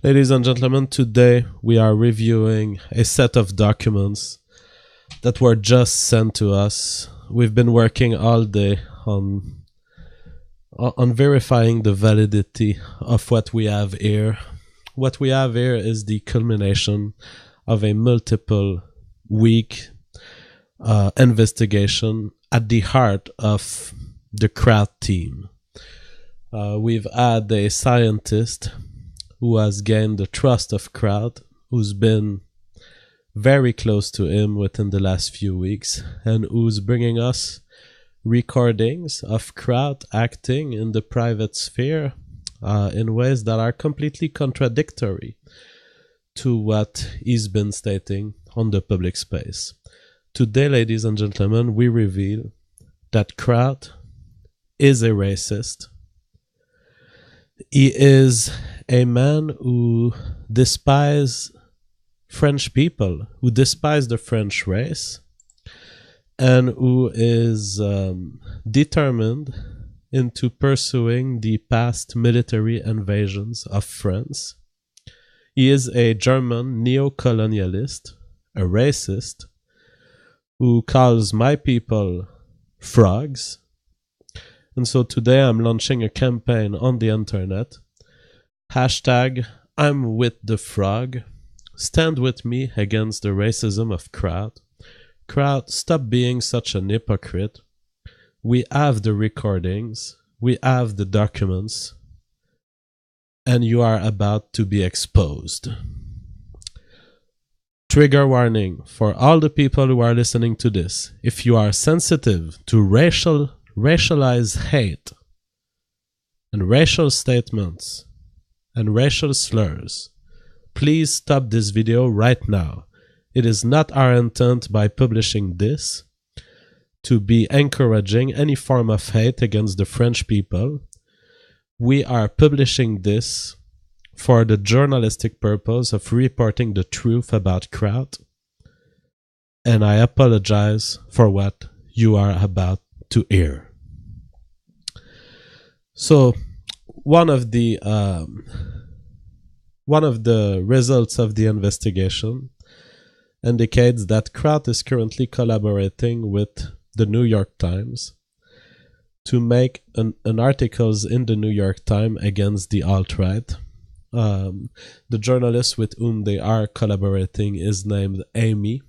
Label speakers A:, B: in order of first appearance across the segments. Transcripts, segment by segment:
A: Ladies and gentlemen, today we are reviewing a set of documents that were just sent to us. We've been working all day on verifying the validity of what we have here. What we have here is the culmination of a multiple week investigation at the heart of the Kraut team. We've had a scientist who has gained the trust of Kraut, who's been very close to him within the last few weeks, and who's bringing us recordings of Kraut acting in the private sphere in ways that are completely contradictory to what he's been stating on the public space. Today, ladies and gentlemen, we reveal that Kraut is a racist. He is a man who despises French people, who despises the French race, and who is determined into pursuing the past military invasions of France. He is a German neo-colonialist, a racist, who calls my people frogs. And so today I'm launching a campaign on the internet. Hashtag I'm with the frog. Stand with me against the racism of Kraut. Kraut, stop being such an hypocrite. We have the recordings. We have the documents. And you are about to be exposed. Trigger warning for all the people who are listening to this. If you are sensitive to racialized hate and racial statements and racial slurs, please stop this video right now. It is not our intent by publishing this to be encouraging any form of hate against the French people. We are publishing this for the journalistic purpose of reporting the truth about Kraut, and I apologize for what you are about to hear. So, one of the results of the investigation indicates that Kraut is currently collaborating with the New York Times to make an articles in the New York Times against the alt-right. The journalist with whom they are collaborating is named Amy.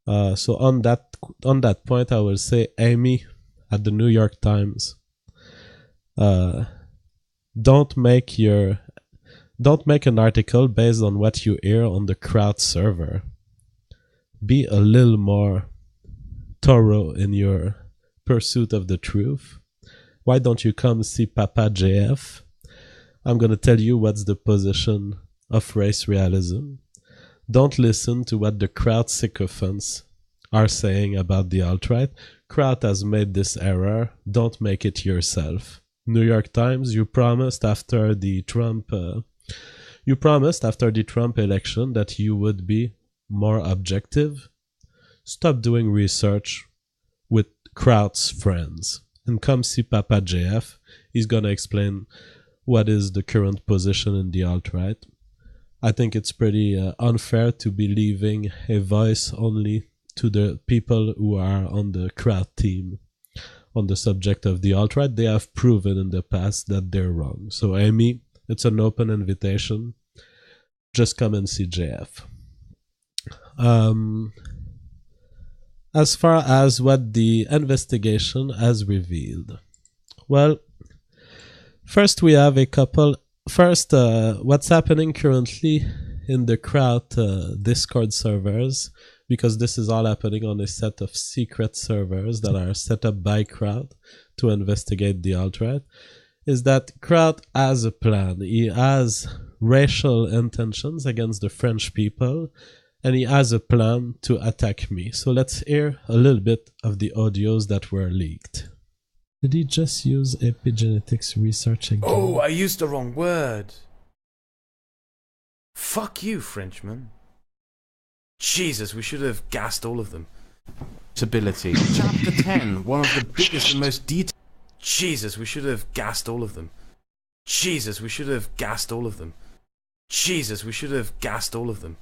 A: So on that point, I will say, Amy at the New York Times, don't make an article based on what you hear on the Kraut server. Be a little more thorough in your pursuit of the truth. Why don't you come see Papa JF? I'm going to tell you what's the position of race realism. Don't listen to what the Kraut sycophants are saying about the alt-right. Kraut has made this error. Don't make it yourself. New York Times, you promised after the Trump election that you would be more objective. Stop doing research with Kraut's friends and come see Papa JF. He's going to explain what is the current position in the alt-right. I think it's pretty unfair to be leaving a voice only to the people who are on the Kraut team on the subject of the alt-right. They have proven in the past that they're wrong. So Amy, it's an open invitation. Just come and see JF. As far as what the investigation has revealed, well, first we have a couple. First, what's happening currently in the Kraut Discord servers, because this is all happening on a set of secret servers that are set up by Kraut to investigate the alt-right, is that Kraut has a plan. He has racial intentions against the French people, and he has a plan to attack me. So let's hear a little bit of the audios that were leaked. Did he just use epigenetics research again?
B: Oh, I used the wrong word. Fuck you, Frenchman. Jesus, we should have gassed all of them.
C: Ability. Chapter 10, one of the biggest and most detailed...
B: Jesus, we should have gassed all of them. Jesus, we should have gassed all of them. Jesus, we should have gassed all of them.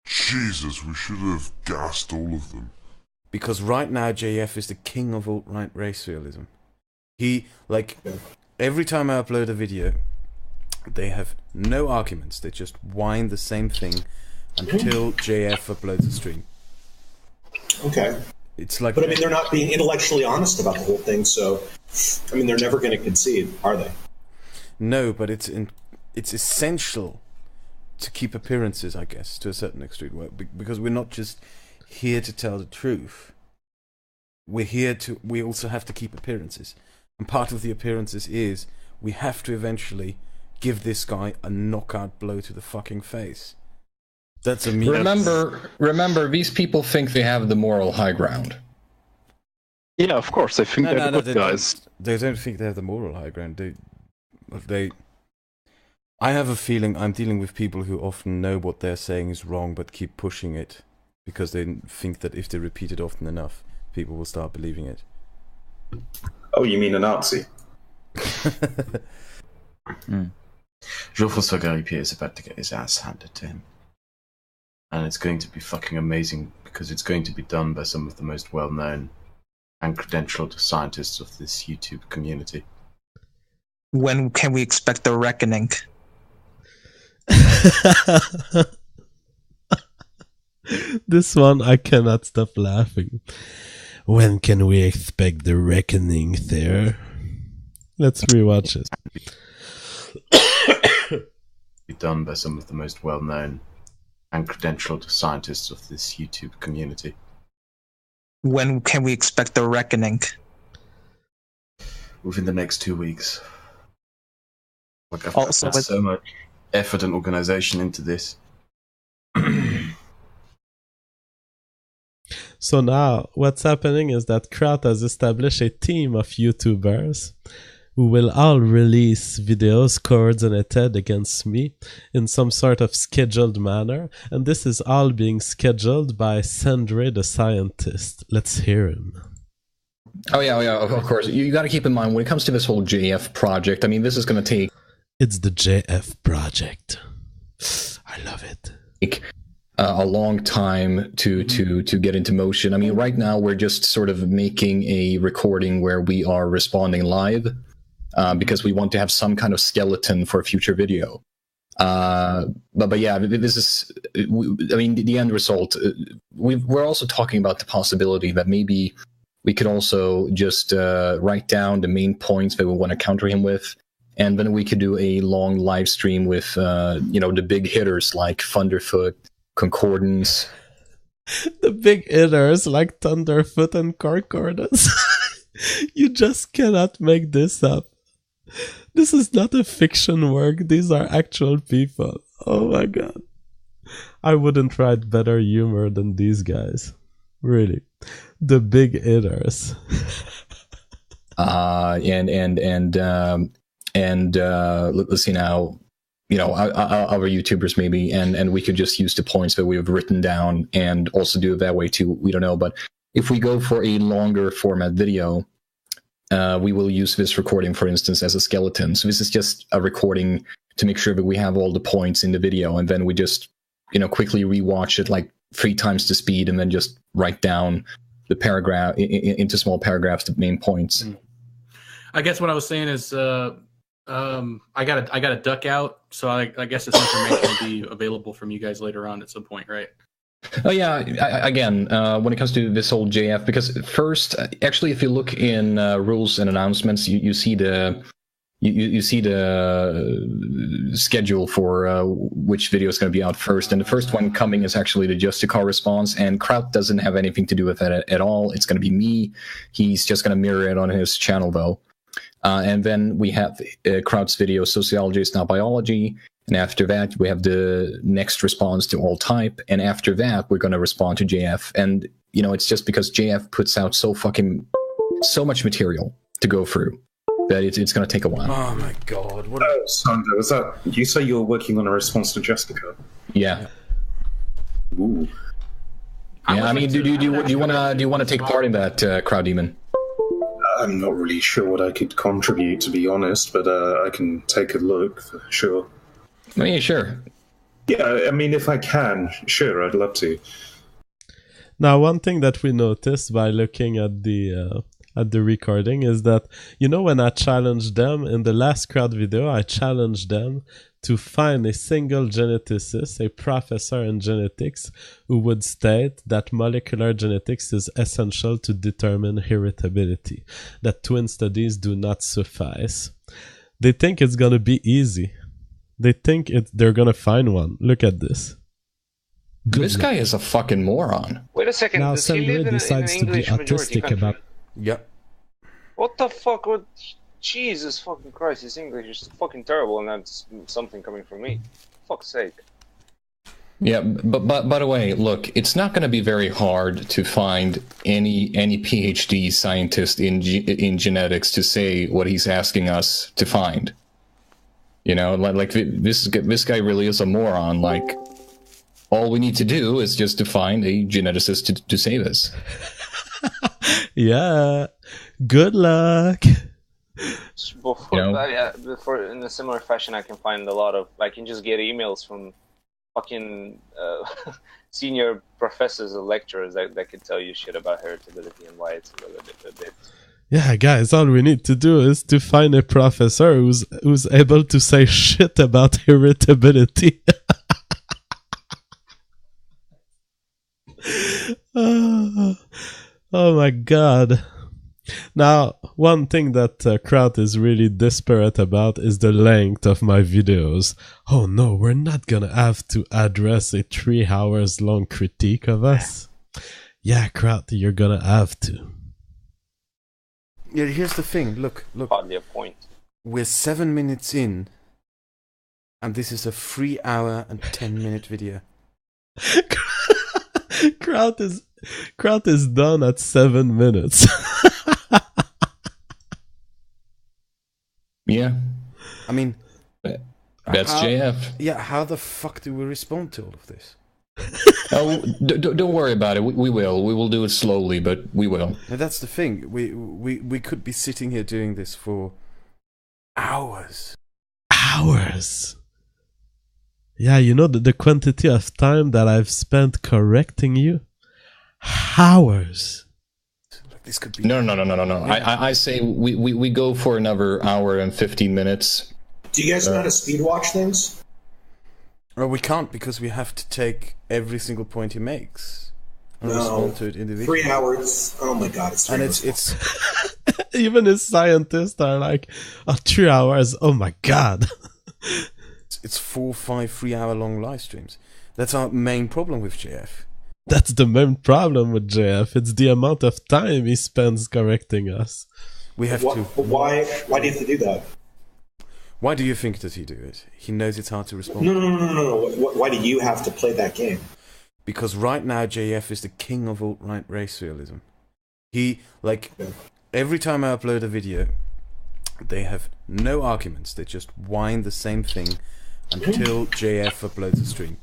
D: Jesus, we should have gassed all of them.
B: Because right now, JF is the king of alt-right race realism. He, like, every time I upload a video, they have no arguments. They just whine the same thing until JF uploads a stream.
E: Okay.
B: It's like,
E: but I mean, they're not being intellectually honest about the whole thing, so I mean, they're never going to concede, are they?
B: No, but it's essential to keep appearances, I guess, to a certain extreme, because we're not just here to tell the truth. We also have to keep appearances, and part of the appearances is we have to eventually give this guy a knockout blow to the fucking face. That's a
F: remember, these people think they have the moral high ground.
G: Yeah, of course, they think they're good guys.
B: They don't think they have the moral high ground. I have a feeling I'm dealing with people who often know what they're saying is wrong, but keep pushing it because they think that if they repeat it often enough, people will start believing it.
E: Oh, you mean a Nazi?
H: Jean-Francois Gariépy is about to get his ass handed to him. And it's going to be fucking amazing because it's going to be done by some of the most well-known and credentialed scientists of this YouTube community.
I: When can we expect the reckoning?
A: This one, I cannot stop laughing. When can we expect the reckoning there? Let's rewatch it.
H: Be done by some of the most well-known and credentialed scientists of this YouTube community.
I: When can we expect the reckoning?
H: Within the next 2 weeks. Like, I've put
I: Also,
H: so much effort and organization into this.
A: So now, what's happening is that Kraut has established a team of YouTubers who will all release videos coordinated against me in some sort of scheduled manner. And this is all being scheduled by Sandre the scientist. Let's hear him.
F: Oh yeah, of course. You got to keep in mind, when it comes to this whole JF project, I mean, this is going to take...
A: It's the JF project. I love it.
F: A long time to get into motion. I mean, right now we're just sort of making a recording where we are responding live because we want to have some kind of skeleton for a future video. But yeah, this is, I mean, the end result. We're also talking about the possibility that maybe we could also just write down the main points that we want to counter him with. And then we could do a long live stream with, the big hitters like Thunderfoot, Concordance.
A: The big hitters like Thunderfoot and Concordance. You just cannot make this up. This is not a fiction work. These are actual people. Oh my god. I wouldn't write better humor than these guys. Really. The big hitters.
F: Let's see now, other YouTubers maybe, and we could just use the points that we have written down and also do it that way too. We don't know, but if we go for a longer format video, we will use this recording, for instance, as a skeleton. So this is just a recording to make sure that we have all the points in the video, and then we just, quickly rewatch it like 3 times the speed, and then just write down the paragraph into small paragraphs, the main points.
J: I guess what I was saying is, I got a duck out, so I guess this information will be available from you guys later on at some point, right?
F: Oh yeah, again, when it comes to this whole JF, because first, actually, if you look in rules and announcements, you see the schedule for which video is going to be out first, and the first one coming is actually the Just a Car response, and Kraut doesn't have anything to do with that at all. It's going to be me. He's just going to mirror it on his channel, though. And then we have Kraut's video, Sociology is Not Biology. And after that, we have the next response to All Type. And after that, we're going to respond to JF. And, it's just because JF puts out so much material to go through that it's going to take a while.
B: Oh my god.
E: Sandra, was that... You say you were working on a response to Jessica?
F: Yeah.
E: Ooh.
F: Yeah, I mean, do you want to take part in that, Kraut Demon?
E: I'm not really sure what I could contribute, to be honest, but I can take a look for sure.
F: I mean, sure.
K: Yeah, I mean, if I can, sure, I'd love to.
A: Now, one thing that we noticed by looking at the recording is that, you know, when I challenged them in the last Kraut video, I challenged them to find a single geneticist, a professor in genetics, who would state that molecular genetics is essential to determine heritability, that twin studies do not suffice. They think it's gonna be easy. They think they're gonna find one. Look at this.
F: This guy is a fucking moron.
L: Wait a second.
A: Now
L: Does he live in an English majority country?
B: Yep.
L: What the fuck? What? Jesus fucking Christ! His English is fucking terrible, and that's something coming from me. Fuck's sake.
F: Yeah, but by the way, look, it's not going to be very hard to find any PhD scientist in genetics to say what he's asking us to find. You know, like this guy really is a moron. Like, all we need to do is just to find a geneticist to say this.
A: Yeah. Good luck.
L: Before,
F: You know?
L: before, in a similar fashion, I can find a lot of. I can just get emails from fucking senior professors or lecturers that could tell you shit about heritability and why it's a bit.
A: Yeah, guys, all we need to do is to find a professor who's able to say shit about heritability. Oh my god. Now, one thing that Kraut is really desperate about is the length of my videos. Oh no, we're not gonna have to address a 3 hours long critique of us. Yeah, Kraut, you're gonna have to.
B: Yeah, here's the thing. Look.
L: Hardly a point.
B: We're 7 minutes in, and this is a 3 hour and 10-minute video.
A: Kraut is done at 7 minutes.
F: Yeah.
B: I mean,
F: that's JF.
B: Yeah, how the fuck do we respond to all of this?
F: Oh, don't worry about it. We will. We will do it slowly, but we will.
B: Now, that's the thing. We could be sitting here doing this for hours.
A: Hours. Yeah, you know the quantity of time that I've spent correcting you? Hours.
B: This could be...
F: No. I say we go for another hour and 15 minutes.
E: Do you guys know how to speed watch things?
B: Well, we can't because we have to take every single point he makes and respond to it individually.
E: 3 hours. Oh my god, it's 3 hours.
B: And it's
A: even as scientists are like, 3 hours. Oh my god.
B: It's 4, 5, 3 hour long live streams. That's our main problem with JF.
A: That's the main problem with JF. It's the amount of time he spends correcting us.
B: We have to.
E: Why do you have to do that?
B: Why do you think that he do it? He knows it's hard to respond.
E: No. Why do you have to play that game?
B: Because right now JF is the king of alt-right race realism. He, like, every time I upload a video, they have no arguments. They just whine the same thing until JF uploads a stream.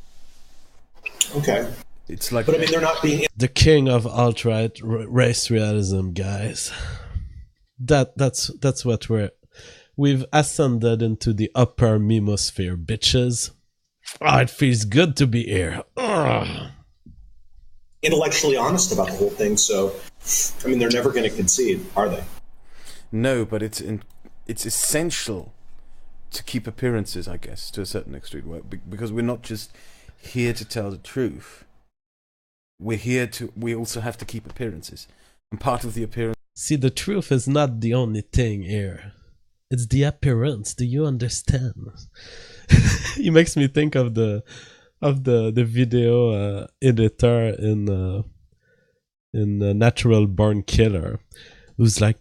E: Okay.
B: It's like,
E: but I mean, they're not being
A: the king of alt-right race realism, guys. That's what we've ascended into the upper memosphere, bitches. Oh, it feels good to be here.
E: Intellectually honest about the whole thing, so I mean, they're never going to concede, are they?
B: No, but it's essential to keep appearances, I guess, to a certain extent, because we're not just here to tell the truth. We also have to keep appearances. And part of the appearance...
A: See, the truth is not the only thing here. It's the appearance. Do you understand? It makes me think of the video editor in Natural Born Killer, who's like,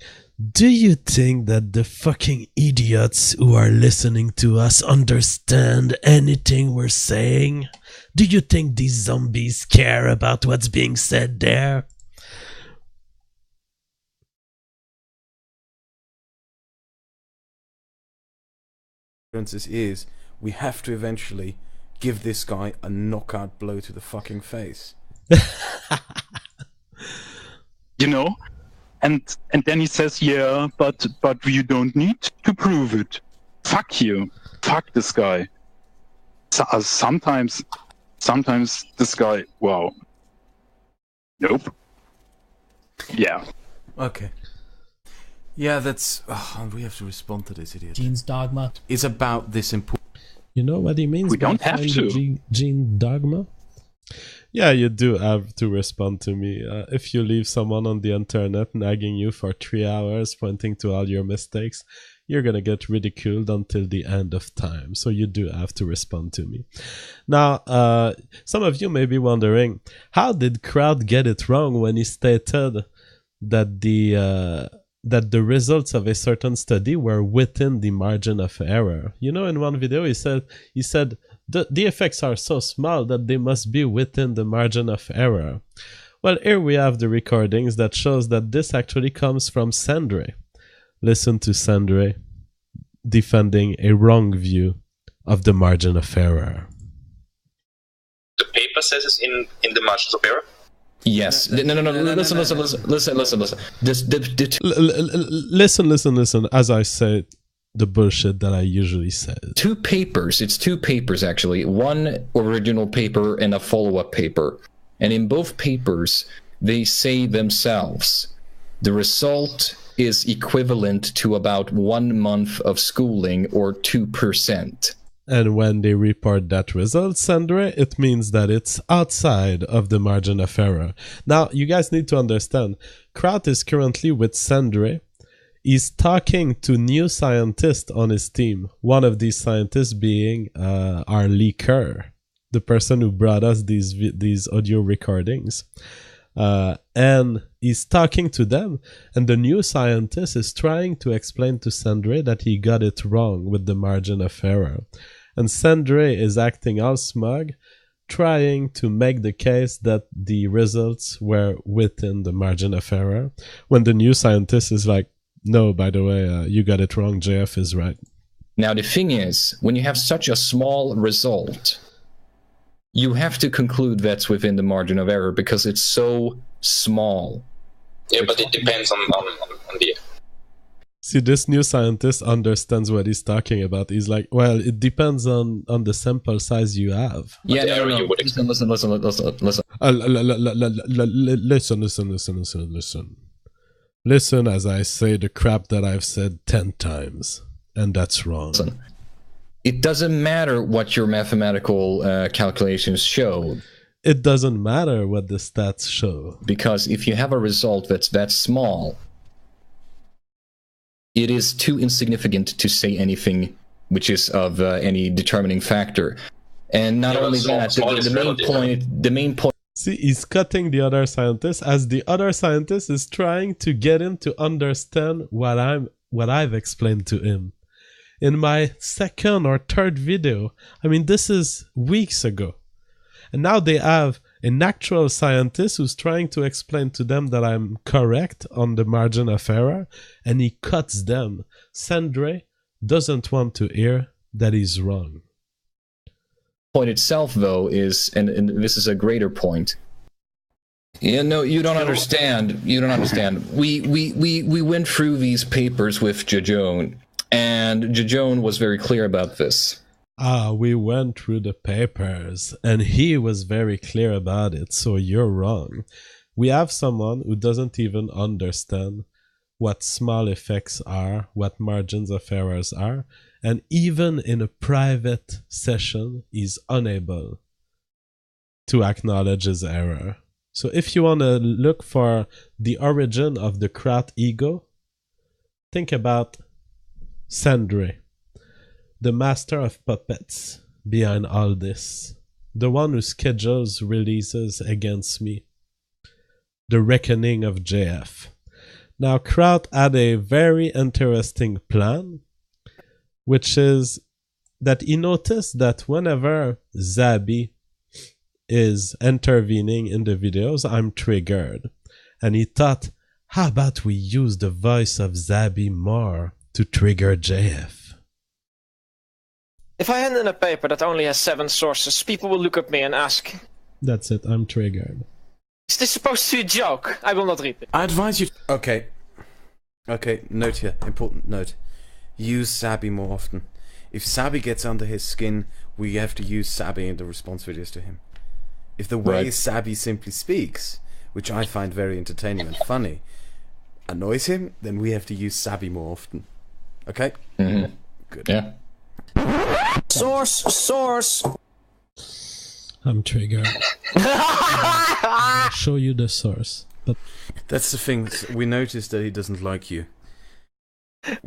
A: do you think that the fucking idiots who are listening to us understand anything we're saying? Do you think these zombies care about what's being said there?
B: Is we have to eventually give this guy a knockout blow to the fucking face.
G: You know? And then he says, yeah, but you don't need to prove it. Fuck you. Fuck this guy. Sometimes this guy. Wow. Nope. Yeah.
B: Okay. Yeah, that's. Oh, we have to respond to this idiot.
M: Gene's dogma.
B: It's about this important.
A: You know what he means?
G: We don't have
A: behind
G: to.
A: the Gene dogma? Yeah, you do have to respond to me. If you leave someone on the internet nagging you for 3 hours, pointing to all your mistakes, you're gonna get ridiculed until the end of time. So you do have to respond to me. Now, some of you may be wondering, how did Kraut get it wrong when he stated that the results of a certain study were within the margin of error? You know, in one video he said the effects are so small that they must be within the margin of error. Well, here we have the recordings that shows that this actually comes from Sandre. Listen to Sandre defending a wrong view of the margin of error.
N: The paper says it's in the margins of error?
F: Yes. No. Listen.
A: Listen. As I said, the bullshit that I usually say.
F: Two papers. It's two papers, actually. One original paper and a follow-up paper. And in both papers, they say themselves, the result is equivalent to about 1 month of schooling, or 2%.
A: And when they report that result, Sandre, it means that it's outside of the margin of error. Now, you guys need to understand, Kraut is currently with Sandre. He's talking to new scientists on his team. One of these scientists being our leaker, the person who brought us these audio recordings. And he's talking to them, and the new scientist is trying to explain to Sandre that he got it wrong with the margin of error. And Sandre is acting all smug, trying to make the case that the results were within the margin of error, when the new scientist is like, no, by the way, you got it wrong, JF is right.
F: Now, the thing is, when you have such a small result, you have to conclude that's within the margin of error because it's so small.
N: Yeah, but it depends on the...
A: See, this new scientist understands what he's talking about. He's like, well, it depends on the sample size you have.
F: Yeah, no. Listen.
A: Listen as I say the crap that I've said 10 times. And that's wrong.
F: Listen. It doesn't matter what your mathematical calculations show.
A: It doesn't matter what the stats show.
F: Because if you have a result that's that small, it is too insignificant to say anything which is of any determining factor. And not only that, the main point...
A: See, he's cutting the other scientist as the other scientist is trying to get him to understand what I've explained to him. In my second or third video, I mean, this is weeks ago. And now they have an actual scientist who's trying to explain to them that I'm correct on the margin of error, and he cuts them. Sandre doesn't want to hear that he's wrong.
F: Point itself, though, is, and this is a greater point. Yeah, no, you don't understand. You don't understand. We went through these papers with Jajon, and Jajon was very clear about this.
A: We went through the papers, and he was very clear about it, so you're wrong. We have someone who doesn't even understand what small effects are, what margins of errors are, and even in a private session, he's unable to acknowledge his error. So if you want to look for the origin of the Kraut ego, think about Sandre, the master of puppets behind all this, the one who schedules releases against me, the reckoning of JF. Now, Kraut had a very interesting plan, which is that he noticed that whenever Zabi is intervening in the videos, I'm triggered. And he thought, how about we use the voice of Zabi more to trigger JF?
O: If I hand in a paper that only has 7 sources, people will look at me and ask,
A: that's it, I'm triggered.
O: Is this supposed to be a joke? I will not read it.
B: I advise you... Okay, note here, important note. Use Zabi more often. If Sabi gets under his skin, we have to use Sabi in the response videos to him. If the way Sabi simply speaks, which I find very entertaining and funny, annoys him, then we have to use Sabi more often. Okay?
F: Mm-hmm.
B: Good.
F: Yeah.
O: Source.
A: I'm triggered. I'll show you the source. But
B: that's the thing. We noticed that he doesn't like you.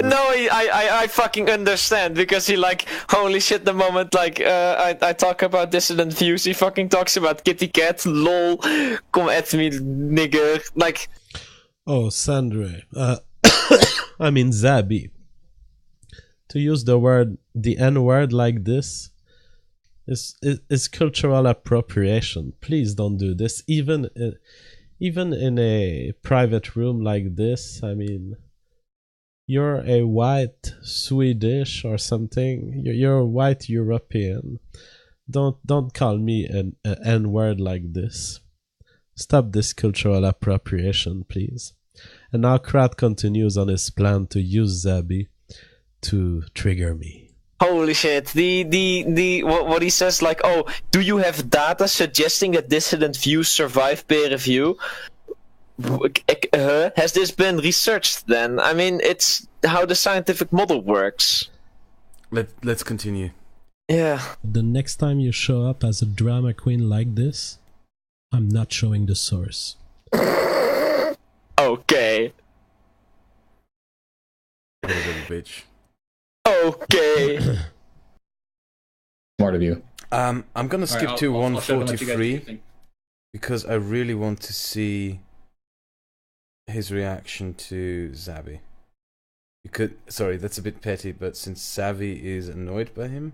O: No, I fucking understand, because he like, holy shit, the moment like I talk about dissident views, he fucking talks about kitty cat, lol, come at me, nigger, like.
A: Oh, Sandre, I mean Zabi. To use the N-word like this is cultural appropriation. Please don't do this, even in a private room like this. I mean, you're a white Swedish or something. You're a white European. Don't call me an N-word like this. Stop this cultural appropriation, please. And now Kraut continues on his plan to use Zabi to trigger me.
O: Holy shit! What he says, like, oh, do you have data suggesting that dissident views survive peer review? Has this been researched then? I mean, it's how the scientific model works.
B: Let's continue.
O: Yeah.
A: The next time you show up as a drama queen like this, I'm not showing the source.
O: Okay.
B: Little bitch.
O: Okay.
F: Smart of you.
B: I'm gonna skip
J: Right,
B: to
J: I'll
B: 143 because I really want to see his reaction to Zabi. Sorry, that's a bit petty, but since Zabi is annoyed by him,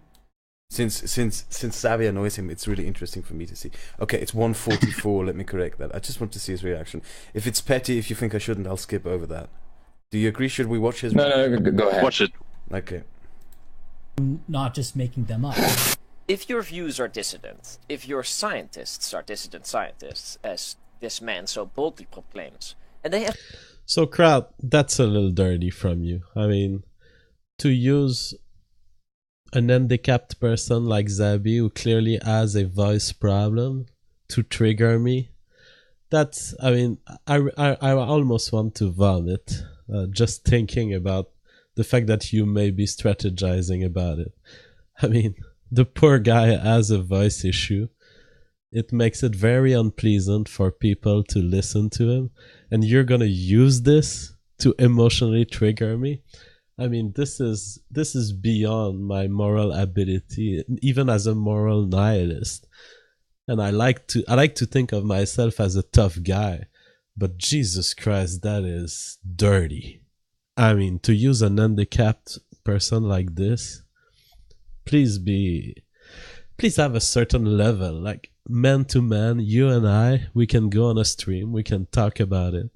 B: since Zabi annoys him, it's really interesting for me to see. Okay, it's 144. Let me correct that. I just want to see his reaction. If it's petty, if you think I shouldn't, I'll skip over that. Do you agree? Should we watch his?
F: No, go ahead.
N: Watch it.
B: Okay.
M: Not just making them up.
P: If your views are dissident, if your scientists are dissident scientists, as this man so boldly proclaims, and they have...
A: So, Kraut, that's a little dirty from you. I mean, to use an handicapped person like Zabi, who clearly has a voice problem, to trigger me, that's, I mean, I almost want to vomit just thinking about the fact that you may be strategizing about it. I mean, the poor guy has a voice issue. It makes it very unpleasant for people to listen to him. And you're gonna use this to emotionally trigger me? I mean, this is beyond my moral ability, even as a moral nihilist. And I like to think of myself as a tough guy. But Jesus Christ, that is dirty. I mean, to use an handicapped person like this, please have a certain level, like man to man, you and I, we can go on a stream, we can talk about it.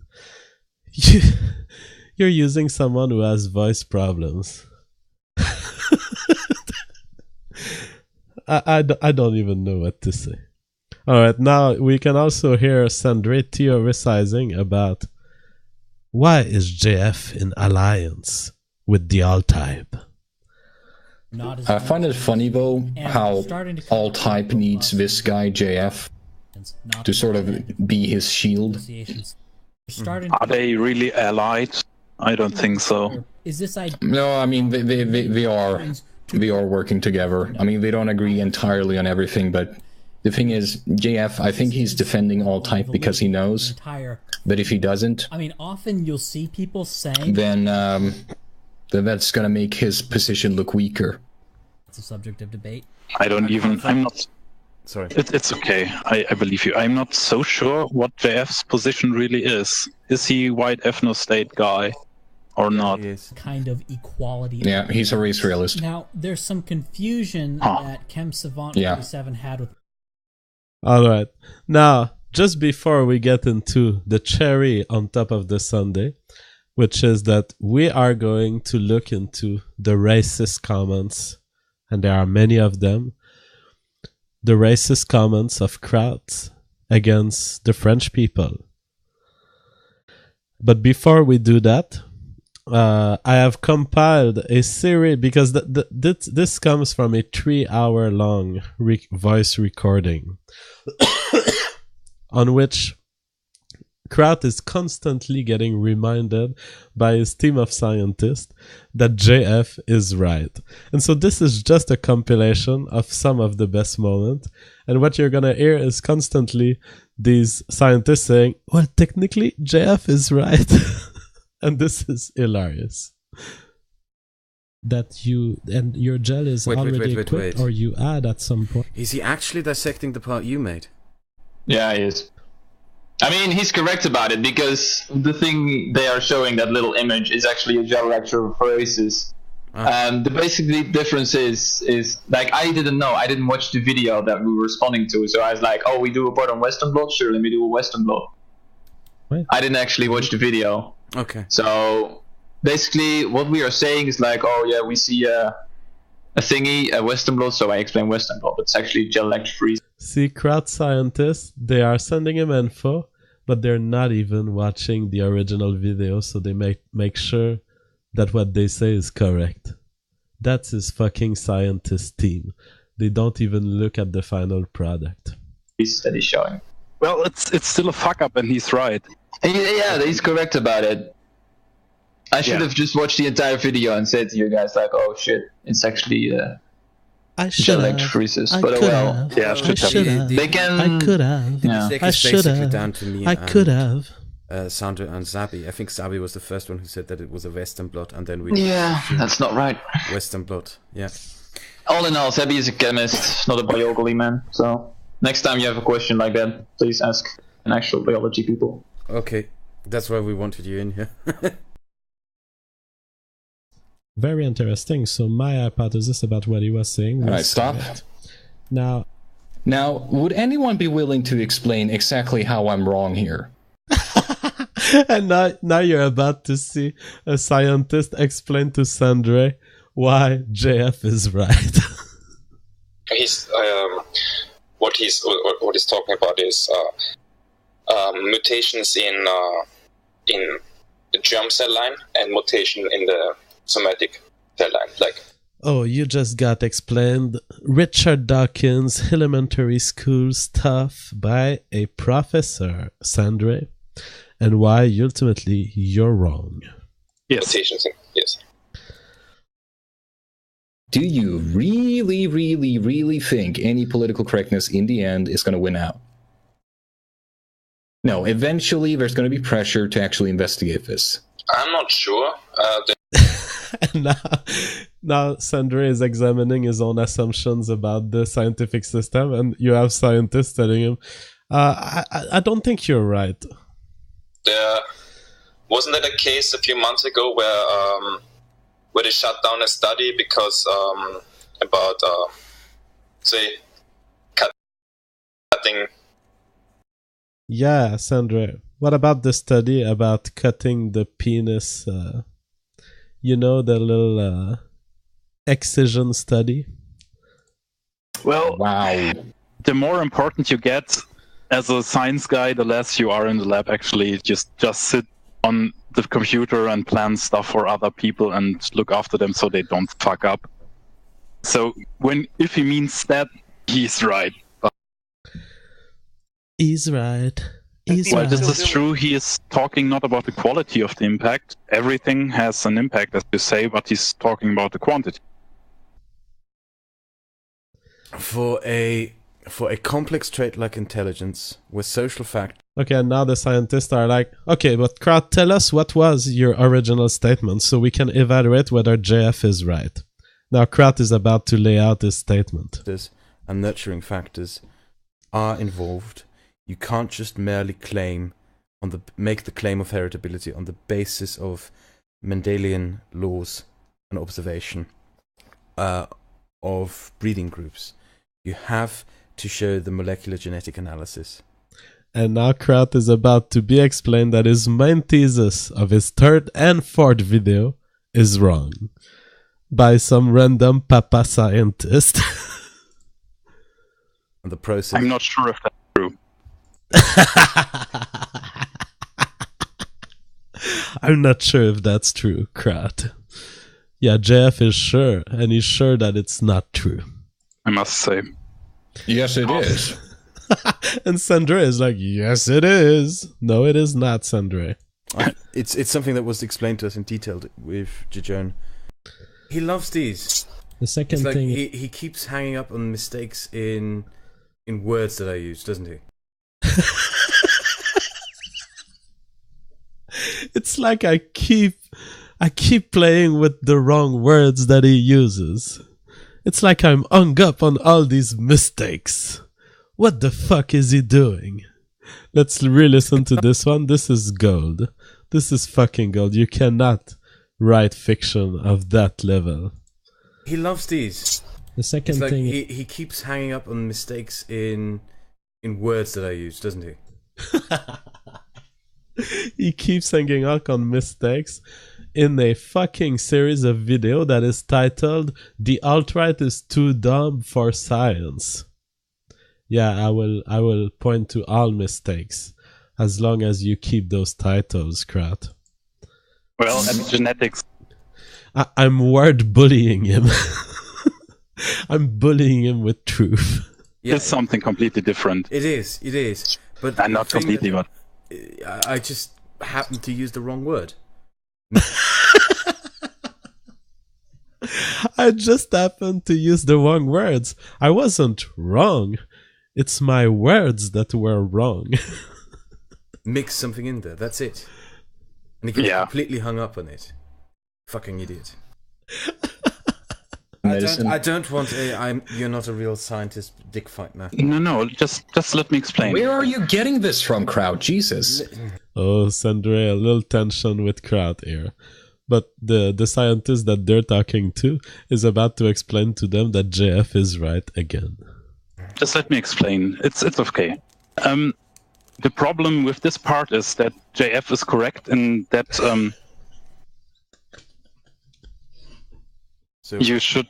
A: You're using someone who has voice problems. I don't even know what to say. Alright, now we can also hear Sandre theorizing about why is JF in alliance with the All-Type.
F: I find it funny though how All-Type needs this guy JF to sort of be his shield.
G: Are they really allied? I don't think so.
M: Is this
F: No, I mean they are working together. I mean they don't agree entirely on everything, but the thing is, JF, I think he's defending All-Type because he knows. But if he doesn't,
M: I mean, often you'll see people saying,
F: then that's gonna make his position look weaker.
M: It's a subject of debate.
G: I'm not.
B: Sorry.
G: It's okay. I believe you. I'm not so sure what JF's position really is. Is he white ethno-state guy or not?
M: Kind of equality.
F: Yeah, he's a race realist.
M: Now, there's some confusion that Chem Savant 47 had with.
A: Alright, now, just before we get into the cherry on top of the sundae, which is that we are going to look into the racist comments, and there are many of them, the racist comments of Kraut against the French people. But before we do that, I have compiled a series because this comes from a 3-hour long voice recording on which Kraut is constantly getting reminded by his team of scientists that JF is right. And so this is just a compilation of some of the best moments. And what you're going to hear is constantly these scientists saying, well, technically, JF is right. And this is hilarious. That your gel is already equipped, or you add at some point.
B: Is he actually dissecting the part you made?
Q: Yeah, he is. I mean, he's correct about it, because the thing they are showing, that little image, is actually a gel reactor of phoresis. The basically difference is like, I didn't know, I didn't watch the video that we were responding to, so I was like, oh, we do a part on Western blot? Sure, let me do a Western blot.
A: What?
Q: I didn't actually watch the video.
B: Okay.
Q: So basically what we are saying is like, oh yeah, we see a thingy, a Western blot, so I explain Western blot, but it's actually gel reactor freeze.
A: See, Kraut scientists, they are sending him info, but they're not even watching the original video, so they make sure that what they say is correct. That's his fucking scientist team. They don't even look at the final product.
Q: That he's showing.
G: Well, it's still a fuck up, and he's right.
Q: Yeah, he's correct about it. I should have just watched the entire video and said to you guys like, oh shit, it's actually gel electrophoresis. But well,
G: yeah, I should have.
Q: They can.
A: I could have.
Q: Yeah.
A: I should have.
B: Down to me
A: I could have.
B: Sandra and Zabi. I think Zabi was the first one who said that it was a Western blot, and then we.
Q: Yeah, that's not right.
B: Western blot. Yeah.
Q: All in all, Zabi is a chemist, not a biology man. So next time you have a question like that, please ask an actual biology people.
B: Okay, that's why we wanted you in here.
A: Very interesting. So my hypothesis about what he was saying was...
F: All right, stop. Now, would anyone be willing to explain exactly how I'm wrong here?
A: And now you're about to see a scientist explain to Sandre why JF is right.
N: He's what he's talking about is mutations in the germ cell line and mutation in the somatic cell line. Like,
A: oh, you just got explained Richard Dawkins' elementary school stuff by a professor, Sandre, and why ultimately you're wrong.
N: Yes. Mutations, yes.
F: Do you really, really, really think any political correctness in the end is going to win out? No, eventually there's going to be pressure to actually investigate this.
N: I'm not sure.
A: And now Sandre is examining his own assumptions about the scientific system, and you have scientists telling him, I don't think you're right.
N: Wasn't that a case a few months ago where they shut down a study because about say cutting?
A: Yeah, Sandra. What about the study about cutting the penis? You know, the little excision study?
G: Well,
F: wow.
G: The more important you get as a science guy, the less you are in the lab. Actually, just sit on the computer and plan stuff for other people and look after them so they don't fuck up. So if he means that, he's right.
A: He's right.
G: Well, this is true. He is talking not about the quality of the impact. Everything has an impact, as you say, but he's talking about the quantity.
B: For a complex trait like intelligence, with social fact.
A: Okay, and now the scientists are like, okay, but Kraut, tell us what was your original statement so we can evaluate whether JF is right. Now Kraut is about to lay out his statement.
B: And nurturing factors are involved. You can't just merely make the claim of heritability on the basis of Mendelian laws and observation of breeding groups. You have to show the molecular genetic analysis.
A: And now Kraut is about to be explained that his main thesis of his third and fourth video is wrong by some random papa scientist.
B: And the process.
G: I'm not sure if that's true.
A: I'm not sure if that's true, Kraut. Yeah, JF is sure, and he's sure that it's not true.
G: I must say.
F: Yes, it is.
A: And Sandre is like, yes, it is. No, it is not, Sandre.
B: It's something that was explained to us in detail with Jejone. He loves these.
A: The second
B: it's like
A: thing...
B: He keeps hanging up on mistakes in words that I use, doesn't he?
A: It's like I keep playing with the wrong words that he uses. It's like I'm hung up on all these mistakes. What the fuck is he doing? Let's re-listen to this one. This is gold. This is fucking gold. You cannot write fiction of that level.
B: He loves these.
A: The second
B: it's
A: thing...
B: like he keeps hanging up on mistakes in words that I use, doesn't he?
A: He keeps hanging up on mistakes in a fucking series of video that is titled "The Alt-Right is Too Dumb for Science." Yeah, I will point to all mistakes as long as you keep those titles, Kraut.
G: Well, epigenetics.
A: I'm word bullying him. I'm bullying him with truth.
G: Yeah, it's something completely different.
B: It is. But
G: not completely, but
B: I just happened to use the wrong word.
A: I just happened to use the wrong words. I wasn't wrong. It's my words that were wrong.
B: Mix something in there. That's it. And he gets completely hung up on it. Fucking idiot. I don't want you're not a real scientist dick fight now.
G: No, just let me explain.
F: Where are you getting this from, Kraut? Jesus.
A: Oh, Sandre, a little tension with Kraut here. But the scientist that they're talking to is about to explain to them that JF is right again.
G: Just let me explain. It's okay. The problem with this part is that JF is correct in that
B: so
G: you should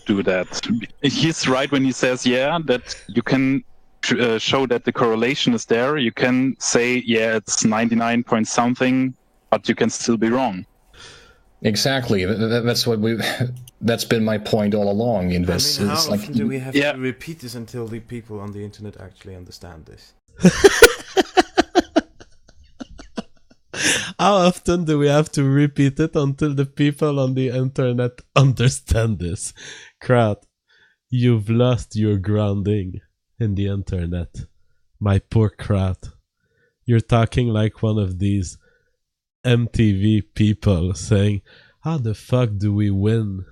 G: do that. He's right when he says that you can show that the correlation is there. You can say it's 99 point something, but you can still be wrong.
F: Exactly. That's been my point all along in this.
B: I mean, how often do we have to repeat this until the people on the internet actually understand this?
A: How often do we have to repeat it until the people on the internet understand this? Kraut, you've lost your grounding in the internet. My poor Kraut. You're talking like one of these MTV people saying, how the fuck do we win?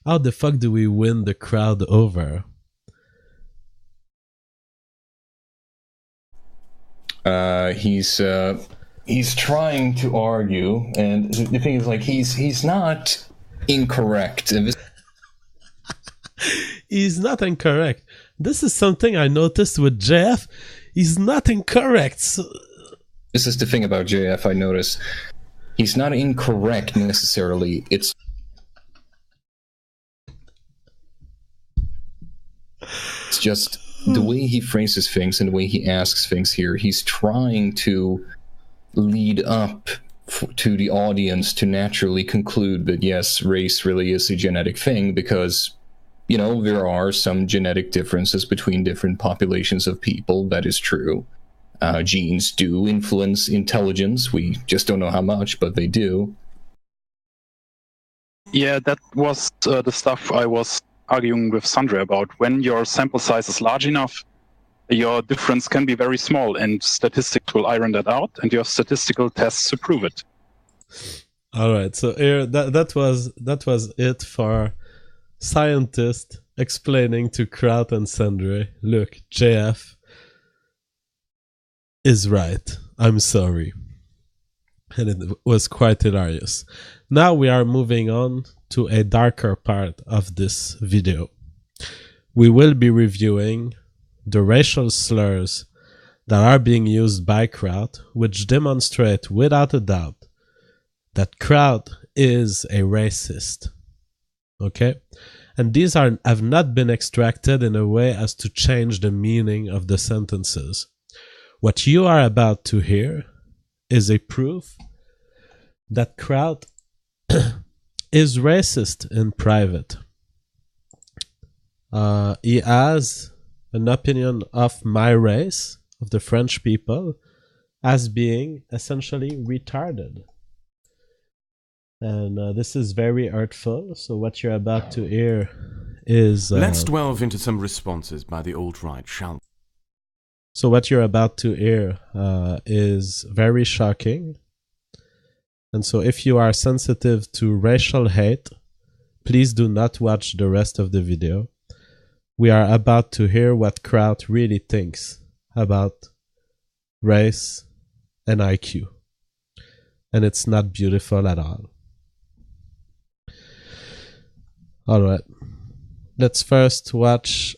A: How the fuck do we win the crowd over?
F: He's trying to argue, and the thing is, like, he's not incorrect.
A: He's not incorrect. This is something I noticed with JF. He's not incorrect. So...
F: This is the thing about JF I notice. He's not incorrect necessarily. It's just the way he phrases things and the way he asks things here. He's trying to lead up to the audience to naturally conclude that yes, race really is a genetic thing because, you know, there are some genetic differences between different populations of people. That is true. Genes do influence intelligence. We just don't know how much, but they do.
G: Yeah, that was the stuff I was arguing with Sandra about. When your sample size is large enough, your difference can be very small, and statistics will iron that out, and your statistical tests to prove it.
A: All right, so here that was it for scientist explaining to Kraut and Sandra. Look, JF is right. I'm sorry. And it was quite hilarious. Now we are moving on to a darker part of this video. We will be reviewing the racial slurs that are being used by Kraut, which demonstrate without a doubt that Kraut is a racist. Okay? And these have not been extracted in a way as to change the meaning of the sentences. What you are about to hear is a proof that Kraut is racist in private. He has an opinion of my race, of the French people, as being essentially retarded. And this is very hurtful. So what you're about to hear is...
C: Let's delve into some responses by the alt-right, shall we?
A: So what you're about to hear is very shocking. And so if you are sensitive to racial hate, please do not watch the rest of the video. We are about to hear what Kraut really thinks about race and IQ. And it's not beautiful at all. Alright. Let's first watch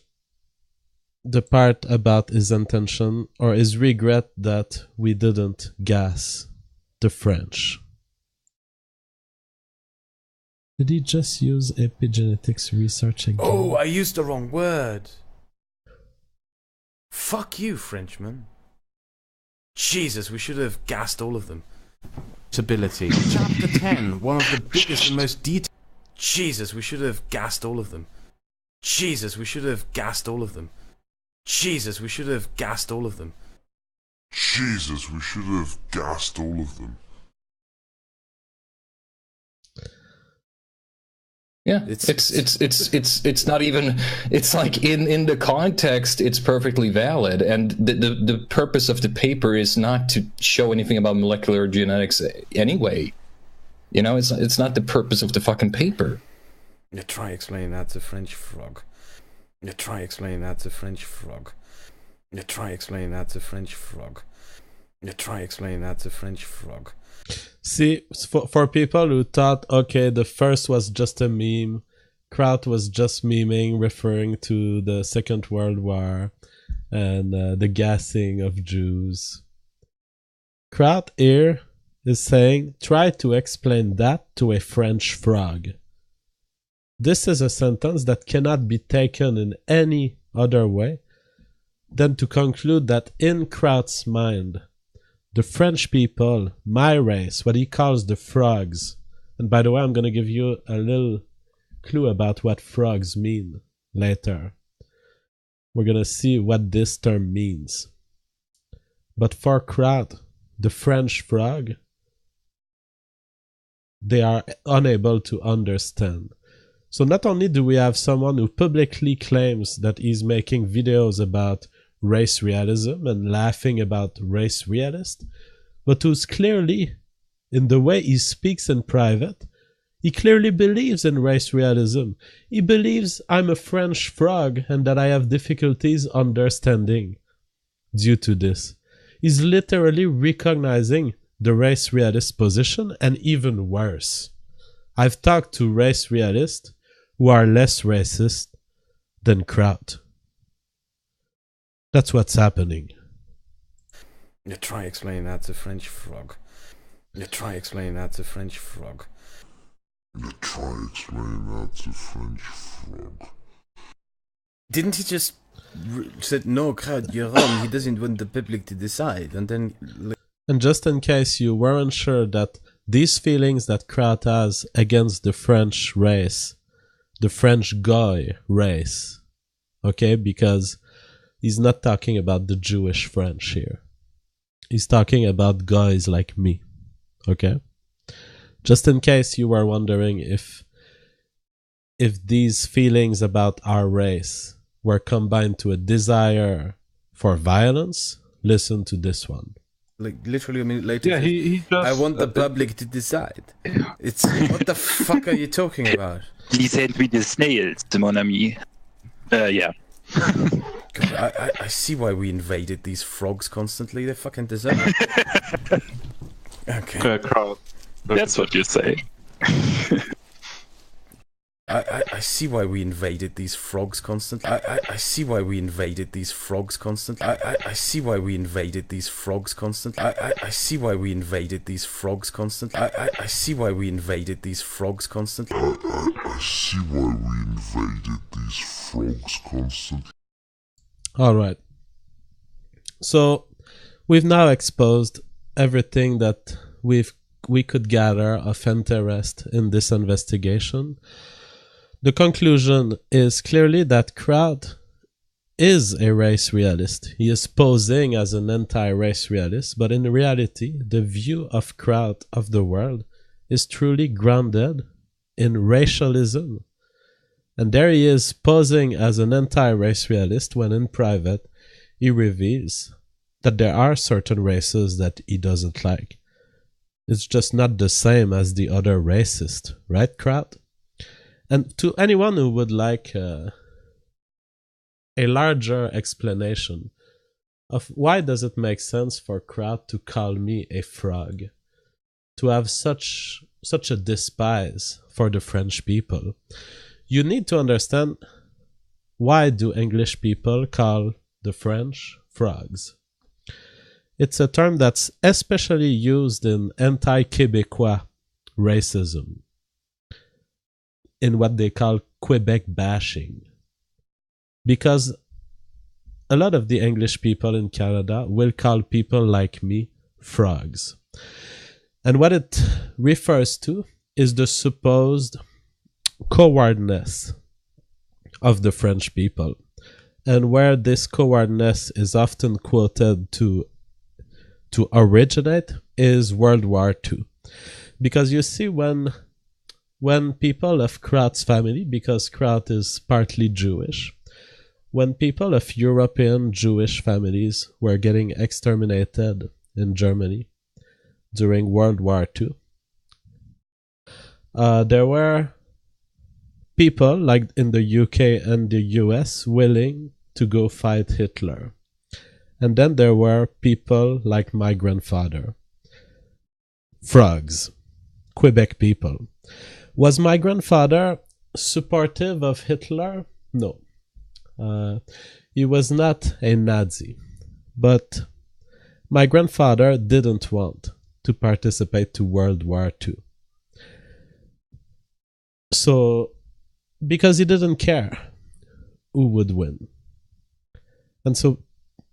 A: the part about his intention or his regret that we didn't gas the French. Did he just use epigenetics research again?
B: Oh, I used the wrong word. Fuck you, Frenchman. Jesus, we should have gassed all of them.
C: Stability. Chapter 10, one of the biggest and most detailed...
B: Jesus, we should have gassed all of them. Jesus, we should have gassed all of them. Jesus, we should have gassed all of them.
D: Jesus, we should have gassed all of them.
F: Yeah, it's not even, it's like in the context it's perfectly valid, and the purpose of the paper is not to show anything about molecular genetics anyway. You know, it's not the purpose of the fucking paper.
B: You try explaining that to French frog. You try explaining that to French frog. You try explaining that to French frog. You try explaining that to French frog.
A: See, for people who thought, okay, the first was just a meme, Kraut was just memeing, referring to the Second World War and the gassing of Jews. Kraut here is saying, try to explain that to a French frog. This is a sentence that cannot be taken in any other way than to conclude that in Kraut's mind, the French people, my race, what he calls the frogs, and by the way, I'm going to give you a little clue about what frogs mean later. We're going to see what this term means. But for Kraut, the French frog, they are unable to understand. So not only do we have someone who publicly claims that he's making videos about race realism and laughing about race realist, but who's clearly, in the way he speaks in private, he clearly believes in race realism. He believes I'm a French frog and that I have difficulties understanding due to this. He's literally recognizing the race realist position, and even worse. I've talked to race realists who are less racist than Kraut. That's what's happening.
B: You try explaining that to French frog. You try explaining that to French frog.
D: You try explaining that to French frog.
B: Didn't he just said, no, Kraut, you're wrong, he doesn't want the public to decide, and then...
A: And just in case you weren't sure that these feelings that Kraut has against the French race, the French guy race, okay, because he's not talking about the Jewish French here. He's talking about guys like me, okay? Just in case you were wondering if these feelings about our race were combined to a desire for violence, listen to this one.
B: Like literally a minute later,
K: yeah, he just,
B: I want the public to decide. It's what the fuck are you talking about?
G: Please help me the snails, mon ami. Yeah.
B: God, I see why we invaded these frogs constantly. They fucking deserve it. Okay.
G: Kraut. That's what you say.
B: I see why we invaded these frogs constantly. I see why we invaded these frogs constantly. I see why we invaded these frogs constantly. I see why we invaded these frogs constantly. I see why we invaded these frogs constantly.
D: I see why we invaded these frogs constantly.
A: Alright. So, we've now exposed everything that we could gather of interest in this investigation, the conclusion is clearly that Kraut is a race realist. He is posing as an anti-race realist, but in reality, the view of Kraut of the world is truly grounded in racialism. And there he is posing as an anti-race realist when in private he reveals that there are certain races that he doesn't like. It's just not the same as the other racist, right, Kraut? And to anyone who would like a larger explanation of why does it make sense for Kraut to call me a frog, to have such a despise for the French people, you need to understand why do English people call the French frogs. It's a term that's especially used in anti-Québécois racism, in what they call Quebec bashing. Because a lot of the English people in Canada will call people like me frogs. And what it refers to is the supposed cowardness of the French people. And where this cowardness is often quoted to originate is World War II. Because you see, when people of Kraut's family, because Kraut is partly Jewish, when people of European Jewish families were getting exterminated in Germany during World War II, there were people like in the UK and the US willing to go fight Hitler. And then there were people like my grandfather. Frogs. Quebec people. Was my grandfather supportive of Hitler? No. He was not a Nazi. But my grandfather didn't want to participate to World War II. So, because he didn't care who would win. And so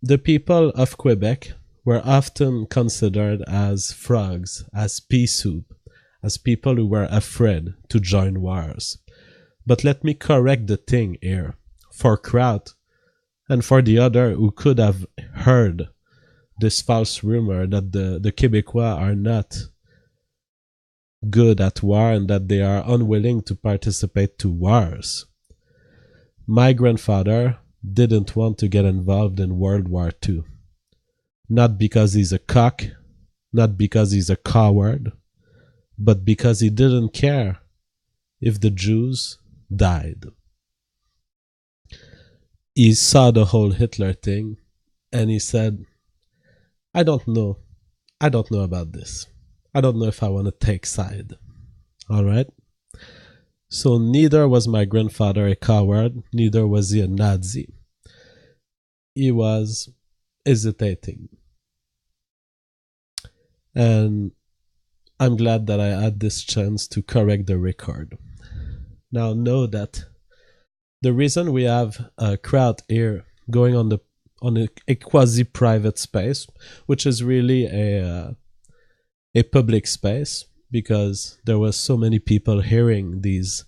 A: the people of Quebec were often considered as frogs, as pea soup, as people who were afraid to join wars. But let me correct the thing here. For Kraut, and for the other who could have heard this false rumor that the Québécois are not good at war and that they are unwilling to participate to wars. My grandfather didn't want to get involved in World War II. Not because he's a cock, not because he's a coward, but because he didn't care if the Jews died. He saw the whole Hitler thing and he said, I don't know about this. I don't know if I want to take side. Alright? So neither was my grandfather a coward, neither was he a Nazi. He was hesitating. And I'm glad that I had this chance to correct the record. Now know that the reason we have a Kraut here going on a quasi-private space, which is really a public space, because there were so many people hearing these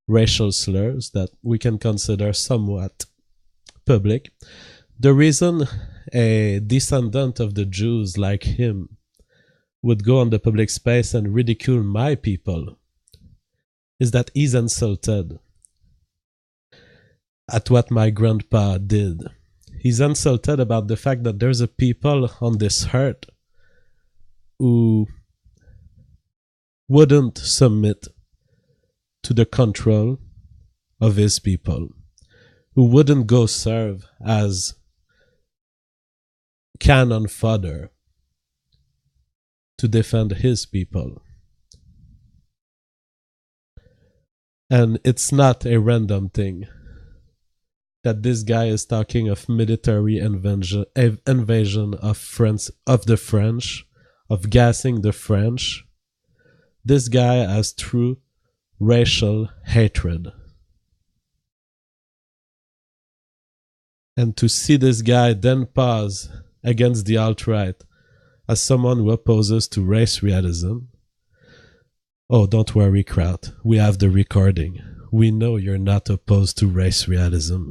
A: racial slurs that we can consider somewhat public. The reason a descendant of the Jews like him would go on the public space and ridicule my people is that he's insulted at what my grandpa did. He's insulted about the fact that there's a people on this earth who wouldn't submit to the control of his people, who wouldn't go serve as cannon fodder to defend his people. And it's not a random thing that this guy is talking of military invasion of France, of the French, of gassing the French. This guy has true racial hatred. And to see this guy then pause against the alt-right as someone who opposes to race realism. Oh, don't worry, Kraut. We have the recording. We know you're not opposed to race realism.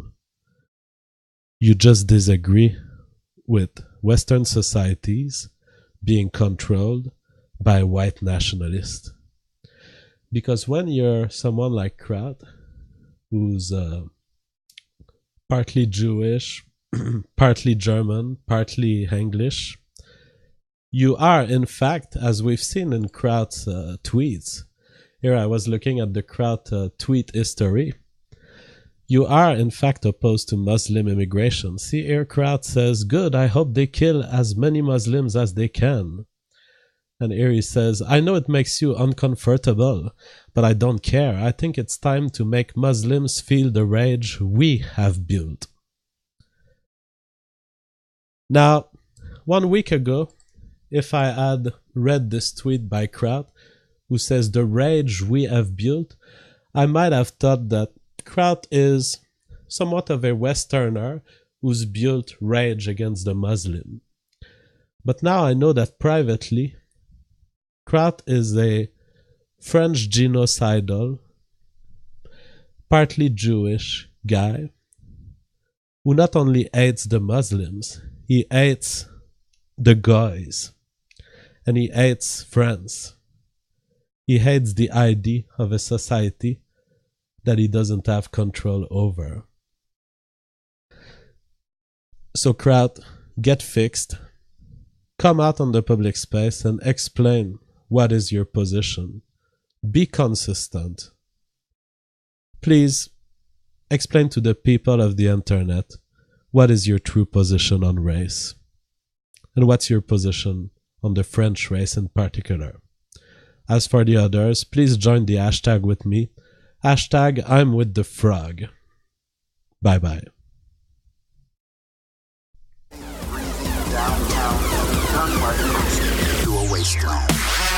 A: You just disagree with Western societies being controlled by white nationalists. Because when you're someone like Kraut, who's partly Jewish, partly German, partly English, you are, in fact, as we've seen in Kraut's tweets, here I was looking at the Kraut tweet history, you are, in fact, opposed to Muslim immigration. See, here Kraut says, good, I hope they kill as many Muslims as they can. And here he says, I know it makes you uncomfortable, but I don't care. I think it's time to make Muslims feel the rage we have built. Now, 1 week ago, if I had read this tweet by Kraut, who says the rage we have built, I might have thought that Kraut is somewhat of a Westerner who's built rage against the Muslim. But now I know that privately, Kraut is a French genocidal, partly Jewish guy who not only hates the Muslims, he hates the guys, and he hates France. He hates the idea of a society that he doesn't have control over. So Kraut, get fixed, come out on the public space and explain what is your position. Be consistent. Please explain to the people of the internet what is your true position on race and what's your position on the French race in particular. As for the others, please join the hashtag with me. Hashtag I'm with the frog. Bye bye.
R: To a wasteland.